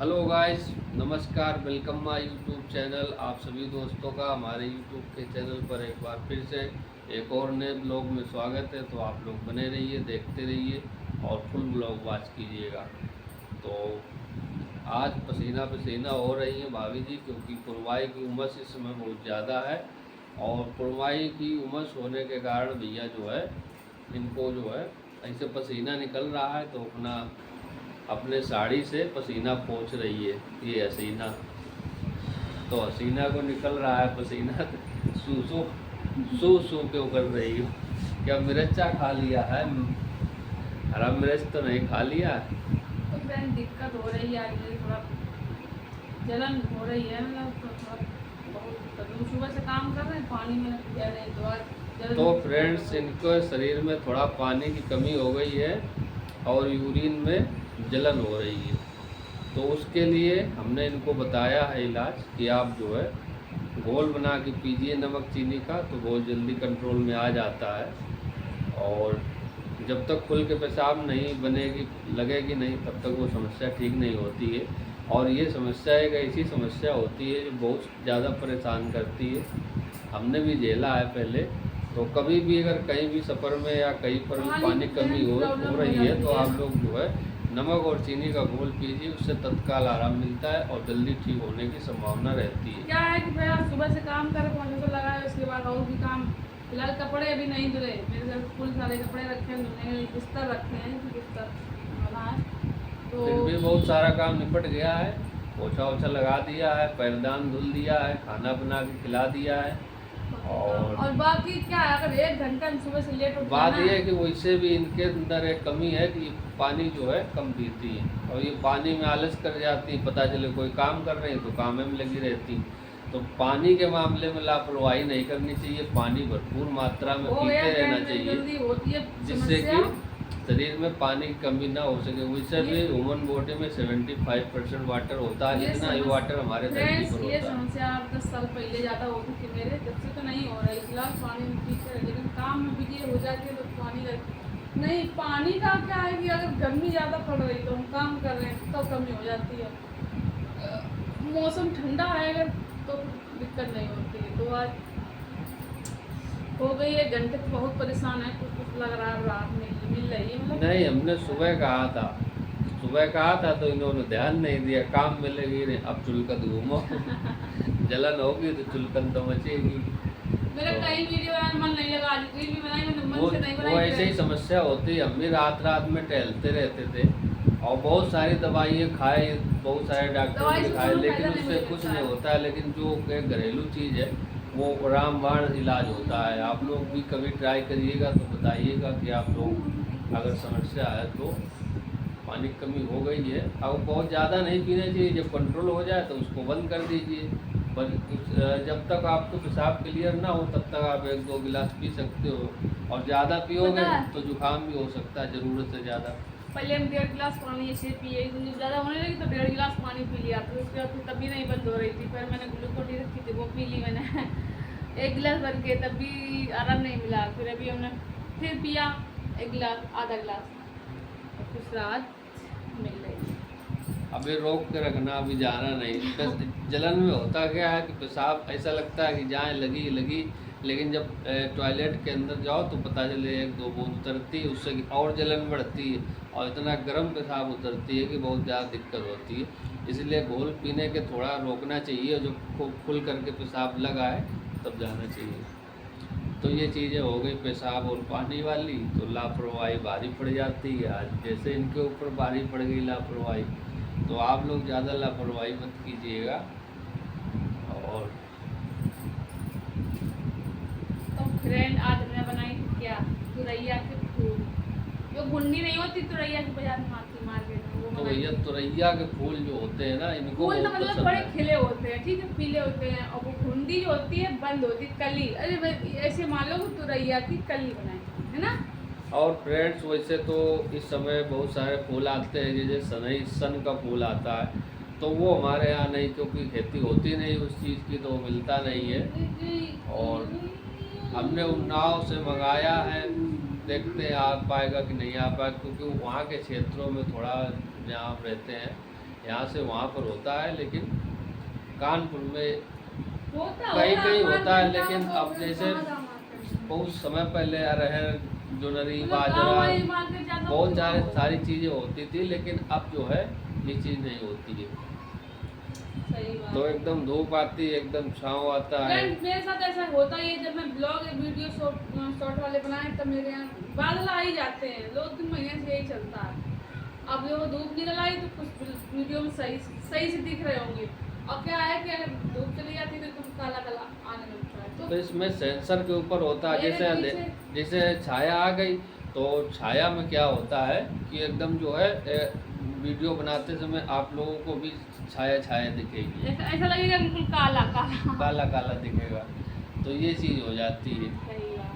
Hello guys, नमस्कार। Welcome my YouTube channel. आप सभी दोस्तों का हमारे यूट्यूब के चैनल पर एक बार फिर से एक और नए ब्लॉग में स्वागत है। तो आप लोग बने रहिए, देखते रहिए और फुल ब्लॉग वॉच कीजिएगा। तो आज पसीना पसीना हो रही है भाभी जी, क्योंकि पुरवाई की उमस इस समय बहुत ज़्यादा है। और पुरवाई की उमस होने के कारण भैया जो है, इनको जो है ऐसे पसीना निकल रहा है, तो अपने साड़ी से पसीना पोंछ रही है ये हसीना। तो हसीना को निकल रहा है पसीना, तो सू क्यों कर रही हो? क्या मिर्चा खा लिया है? हरा मिर्च तो नहीं खा लिया? तो फ्रेंड दिक्कत हो रही है, आज मेरी थोड़ा जलन हो रही है। मतलब तो थोड़ा बहुत दिक्कत है। सुबह से काम कर रहे हैं, पानी मैंने पिया नहीं, तो आज जलन तो बहुत हो फ्रेंड्स, रही इनको शरीर में थोड़ा पानी की कमी हो गई है और यूरिन में जलन हो रही है। तो उसके लिए हमने इनको बताया है इलाज कि आप जो है घोल बना के पीजिए नमक चीनी का, तो बहुत जल्दी कंट्रोल में आ जाता है। और जब तक खुल के पेशाब नहीं बनेगी, लगेगी नहीं, तब तक वो समस्या ठीक नहीं होती है। और ये समस्या एक ऐसी समस्या होती है जो बहुत ज़्यादा परेशान करती है। हमने भी झेला है पहले। तो कभी भी अगर कहीं भी सफ़र में या कहीं पर भी पानी पानी कमी हो प्रॉब्लम हो रही है, जाती तो है। आप लोग जो है नमक और चीनी का घोल पीजिए, उससे तत्काल आराम मिलता है और जल्दी ठीक होने की संभावना रहती है। क्या है कि भाई आज सुबह से काम कर 500 लगाए, उसके बाद और भी काम। फिलहाल कपड़े अभी नहीं धुले, मेरे घर फुल सारे कपड़े रखे हैं धुलने के लिए, बिस्तर रखे हैं, बिस्तर बना है तो फिर भी बहुत सारा काम निपट गया है। पोछा ओछा लगा दिया है, पैरदान धुल दिया है, खाना बना के खिला दिया है। और और बाकी क्या है, अगर 1 घंटा सुबह से लेट उठ बात जाना। यह है कि वैसे भी इनके अंदर एक कमी है कि पानी जो है कम पीती है, और ये पानी में आलस कर जाती है। पता चले कोई काम कर रही है तो काम में लगी रहती। तो पानी के मामले में लापरवाही नहीं करनी चाहिए, पानी भरपूर मात्रा में हो गया पीते रहना फ्रेंड, चाहिए, जल्दी होती है जिससे समस्या। कि शरीर में पानी की कमी ना हो सके। वैसे भी ह्यूमन बॉडी में 75% वाटर होता है, जितना ही वाटर हमारे धरती पर ये होता है। समस्या 10 साल पहले ज़्यादा होती थी मेरे, जब से तो नहीं हो रहा है। फिलहाल पानी में पीते हैं, लेकिन काम में बिजी हो जाती है तो नहीं। पानी का क्या है कि अगर गर्मी ज़्यादा पड़ रही तो हम काम कर रहे हैं तो कमी हो जाती है। मौसम ठंडा है अगर तो दिक्कत नहीं होती है। तो आज हो गई है घंटे, तो बहुत परेशान है। कुछ लग रहा है रात में मिल रही है मतलब। नहीं, हमने सुबह कहा था तो इन्होंने ध्यान नहीं दिया। काम मिलेगी नहीं, अब चुलकन घूमो। जलन होगी तो चुलकन तो मचेगी। मेरा तो कई वीडियो है, मन नहीं लगा, आज रील भी बनाई मैंने, मन वो से नहीं वो बनाई ऐसे ही फिर। समस्या होती है। हम भी रात रात में टहलते रहते थे और बहुत सारी दवाइयाँ खाए, बहुत सारे डॉक्टरों को दवाई से दिखाए, कोई लेकिन फायदा नहीं उससे मुझे कुछ लगता नहीं है। होता है। लेकिन जो एक घरेलू चीज़ है वो रामबाण इलाज होता है। आप लोग भी कभी ट्राई करिएगा तो बताइएगा कि आप लोग अगर समस्या है तो। पानी की कमी हो गई है, अब बहुत ज़्यादा नहीं पीना चाहिए। जब कंट्रोल हो जाए तो उसको बंद कर दीजिए। पर जब तक आपको पेशाब क्लियर ना हो तब तक आप 1-2 गिलास पी सकते हो। और ज़्यादा पियोगे पता है, तो जुकाम भी हो सकता है ज़रूरत से ज़्यादा। पहले हम 1.5 गिलास पानी ऐसे पिए, ज़्यादा होने लगी तो 1.5 गिलास पानी पी लिया। फिर उसके बाद फिर तभी नहीं बंद हो रही थी, फिर मैंने ग्लूकोन डी रखी थी वो पी ली मैंने। 1 गिलास भर के, तब भी आराम नहीं मिला। फिर अभी हमने फिर पिया 1 गिलास, आधा गिलास, और फिर राहत मिल रही है। अभी रोक के रखना, अभी जाना नहीं। बस जलन में होता क्या है कि पेशाब ऐसा लगता है कि जाए लगी लगी, लेकिन जब टॉयलेट के अंदर जाओ तो पता चले 1-2 बूंद उतरती है, उससे और जलन बढ़ती है और इतना गर्म पेशाब उतरती है कि बहुत ज़्यादा दिक्कत होती है। इसलिए घोल पीने के थोड़ा रोकना चाहिए, जो खुल करके पेशाब लगाए तब जाना चाहिए। तो ये चीज़ें हो गई पेशाब और पानी वाली, तो लापरवाही भारी पड़ जाती है। आज जैसे इनके ऊपर भारी पड़ गई लापरवाही, तो आप लोग ज़्यादा लापरवाही मत कीजिएगा। और तो फ्रेंड आज हमने बनाई थी क्या, तुरैया के फूल। जो गुंडी नहीं होती तुरैया की, बाजार में आती मार्केट में, वो तो बनाई भैया थी। तुरैया के फूल जो होते हैं ना, इनको फूल तो बहुत मतलब पसंद बड़े है। खिले होते हैं, ठीक है, पीले होते हैं। और वो गुंडी जो होती है बंद होती है, कली। अरे भाई ऐसे मान लो तुरैया की कली बनाई है ना। और फ्रेंड्स, वैसे तो इस समय बहुत सारे फूल आते हैं, जैसे सनई सन का फूल आता है, तो वो हमारे यहाँ नहीं, क्योंकि खेती होती नहीं उस चीज़ की, तो वो मिलता नहीं है। और हमने उन्नाव से मंगाया है, देखते हैं आ पाएगा कि नहीं आ पाएगा, क्योंकि वहाँ के क्षेत्रों में थोड़ा, जहाँ हम रहते हैं यहाँ से वहाँ पर होता है, लेकिन कानपुर में होता कहीं कहीं होता है, मार्केट लेकिन जाओ तो अब फिर जैसे कहाँ जा मार्केट? बहुत समय पहले अरहर, जोनरी, मतलब बाजरा, गाँव वाली मार्केट जाता हूँ बहुत तो सारे वहाँ सारी चीज़ें होती थी, लेकिन अब जो है ये चीज़ नहीं होती है। सही बात तो है। एकदम धूप आती है, एकदम छाँव आता है। फ्रेंड मेरे साथ ऐसा होता ही है, जब मैं ब्लॉग या वीडियो शॉर्ट वाले बनाए तब मेरे यहाँ बादल आ ही जाते हैं। 2-3 महीने से यही चलता है। अब जो धूप निकल आई तो कुछ वीडियो में सही से दिख रहे होंगे, और क्या है कि अगर धूप चली जाती है तो एकदम काला काला आने लगता है। तो इसमें सेंसर के ऊपर होता है, मेरे जैसे जैसे छाया आ गई तो छाया में क्या होता है कि एकदम जो है वीडियो बनाते समय आप लोगों को भी छाया छाया दिखेगी, ऐसा लगेगा बिल्कुल काला काला काला काला दिखेगा, तो ये चीज़ हो जाती है। सही बात।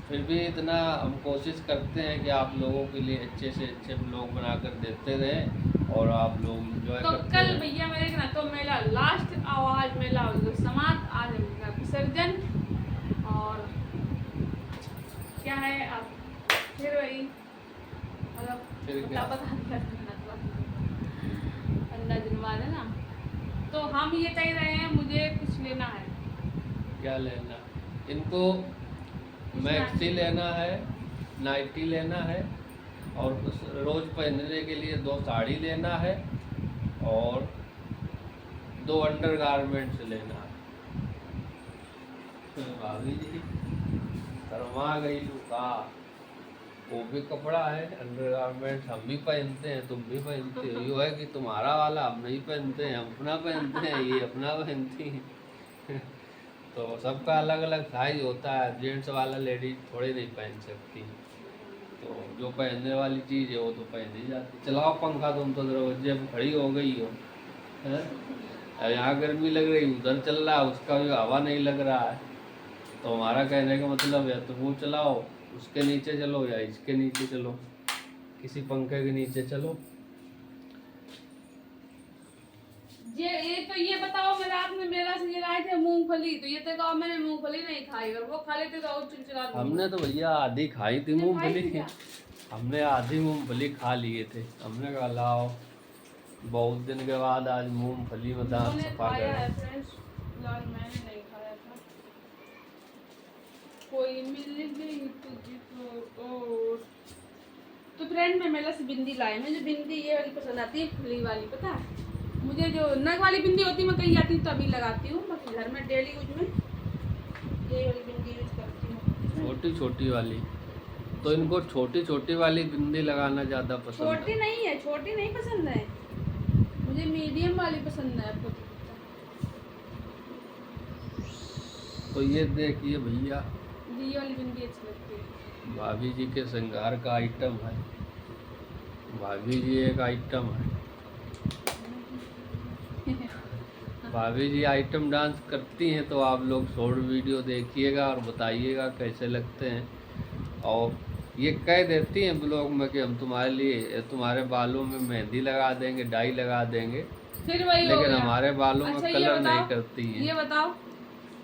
फिर भी इतना हम कोशिश करते हैं कि आप लोगों के लिए अच्छे से अच्छे ब्लॉग बनाकर देते रहें और आप लोग इंजॉय तो करते कल रहें। भैया मेरे ना तो मेला लास्ट आवाज मेला समाप्त, आज है मेरा विसर्जन। और क्या है अब फिर वही मतलब फिर क्या? पता दिन बाद है ना, तो हम ये कह रहे हैं मुझे कुछ लेना है। क्या लेना? इनको मैक्सी लेना है, नाइटी लेना है, और रोज़ पहनने के लिए 2 साड़ी लेना है, और 2 अंडरगारमेंट्स लेना है। भाभी जी शर्मा गई लुका, वो भी कपड़ा है, अंडरगारमेंट्स हम भी पहनते हैं, तुम भी पहनते हो। यो है कि तुम्हारा वाला हम नहीं पहनते हैं, हम अपना पहनते हैं, ये अपना पहनती हैं। तो सबका अलग अलग साइज होता है, जेंट्स वाला लेडीज थोड़ी नहीं पहन सकती। तो जो पहनने वाली चीज़ है वो तो पहन ही जाती। चलाओ पंखा, तुम तो दरवाजे में खड़ी हो गई हो, है? अब यहाँ गर्मी लग रही, उधर चल रहा है, उसका भी हवा नहीं लग रहा है। तो हमारा कहने का मतलब है तो वो चलाओ, उसके नीचे चलो या इसके नीचे चलो, किसी पंखे के नीचे चलो। ये बताओ, मेरे आपने मेला से ये लाए थे मूंगफली, तो ये तो कहो मैंने मूंगफली नहीं खाई, और वो खा लेते तो और चिलचिला दूंगी। हमने तो भैया आधी खाई थी खाई मूंगफली, थी क्या? हमने आधी मूंगफली खा लिए थे। हमने कहा लाओ, बहुत दिन के बाद आज मूंगफली में दांत उन्होंने सफा खाया है करें। फ्रेंड्स, फिलहाल मैंने नहीं खाया था। कोई मिल गई तुझको और तो फ्रेंड मैं मेला से बिंदी लाई। मुझे बिंदी ये वाली पसंद आती है, खुली वाली, पता है मुझे जो नग वाली बिंदी होती है मैं कहीं जाती हूँ तभी लगाती हूँ, बाकी घर में डेली यूज में ये वाली बिंदी यूज करती हूँ। छोटी छोटी वाली, तो इनको छोटी छोटी वाली बिंदी लगाना ज़्यादा पसंद छोटी है। नहीं है, छोटी नहीं पसंद है मुझे, मीडियम वाली पसंद है। तो ये देखिए भैया, ये वाली बिंदी अच्छी लगती है। भाभी जी के श्रृंगार का आइटम है, भाभी जी एक आइटम है। भाभी जी आइटम डांस करती हैं, तो आप लोग शॉर्ट वीडियो देखिएगा और बताइएगा कैसे लगते हैं। और ये कह देती हैं ब्लॉग में कि हम तुम्हारे लिए तुम्हारे बालों में मेहंदी लगा देंगे, डाई लगा देंगे, फिर वही हो लेकिन गया। हमारे बालों में अच्छा, कलर नहीं करती ये हैं। बताओ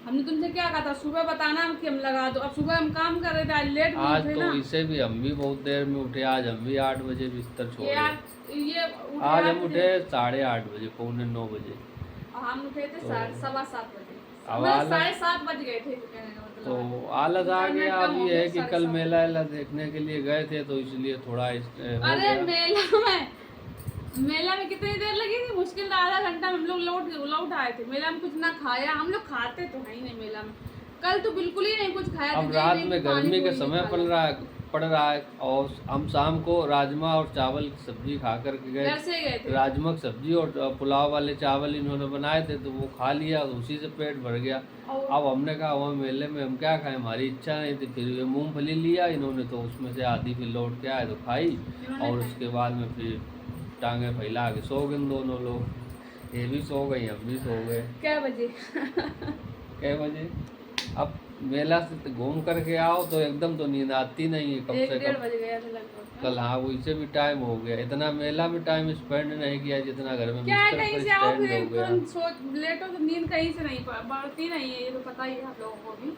हमने तुमसे क्या कहा था सुबह बताना कि हम लगा दो, अब सुबह हम काम कर रहे थे, आज लेट भी आज उठे तो ना। इसे भी हम भी बहुत देर में उठे, आज हम भी 8 बजे बिस्तर ये छोड़े। ये उठे आज 8 हम उठे 8:30 बजे, 8:45 बजे। और हम उठे थे तो 7:15 बजे, अब मतलब आलस 7:30 बज गए थे कहने का मतलब तो आलस आ इंटरनेट गया। कम अब हो ये गया, है कि कल 7:30। मेला वेला देखने के लिए गए थे, तो इसलिए थोड़ा हो अरे गया। मेला में कितनी देर लगी थी, मुश्किल से आधा घंटा में हम लोग लौट आए थे। मेला में कुछ ना खाया, हम लोग खाते तो है ही नहीं मेला में, कल तो बिल्कुल ही नहीं कुछ खाया। अब रात में गर्मी के समय पड़ रहा है, और हम शाम को राजमा और चावल की सब्जी खा कर के घर गए। से गए थे। राजमा की सब्जी और पुलाव वाले चावल इन्होंने बनाए थे, तो वो खा लिया, उसी से पेट भर गया। अब हमने कहा वहाँ मेले में हम क्या खाएं, हमारी इच्छा नहीं थी। फिर ये मूंगफली लिया इन्होंने, तो उसमें से आधी फिर लौट के आए तो खाई, और उसके बाद में फिर टांगे फैला के सो गए दोनों लोग। ये भी सो गई, हम भी सो गए। क्या बजे? क्या बजे? अब मेला से घूम करके आओ तो एकदम तो नींद आती नहीं है, कम से 1-1:30 कम बज गया था लगभग। कल। हाँ, वैसे भी टाइम हो गया, इतना मेला में टाइम स्पेंड नहीं किया जितना घर में क्या है, बिस्तर कहीं पर से आओ स्पेंड फिर हो गया। तुरंत लेटो तो नींद कहीं से नहीं बढ़ती नहीं है, ये तो पता ही है आप लोगों को भी।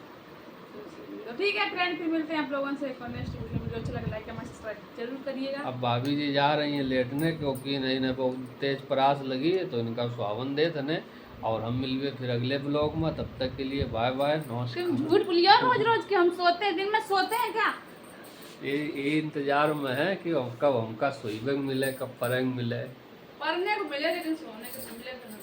तो ठीक है फ्रेंड, फिर मिलते हैं आप लोगों से एक और नेक्स्ट वीडियो में। जो अच्छा लगे लाइक कमेंट सब्सक्राइब जरूर करिएगा। अब भाभी जी जा रही हैं लेटने, क्योंकि नहीं ना बहुत तेज परास लगी है, तो इनका सुहावन दे थने। और हम मिलवे फिर अगले ब्लॉग में, तब तक के लिए बाय बाय, नमस्कार। तुम झूठ बोलियो रोज रोज के हम सोते हैं, दिन में सोते हैं क्या? ये इंतजार में है कि कब हमका सोईबंग मिले, कब परंग मिले। पढ़ने को मिले लेकिन सोने को मिले तो नहीं।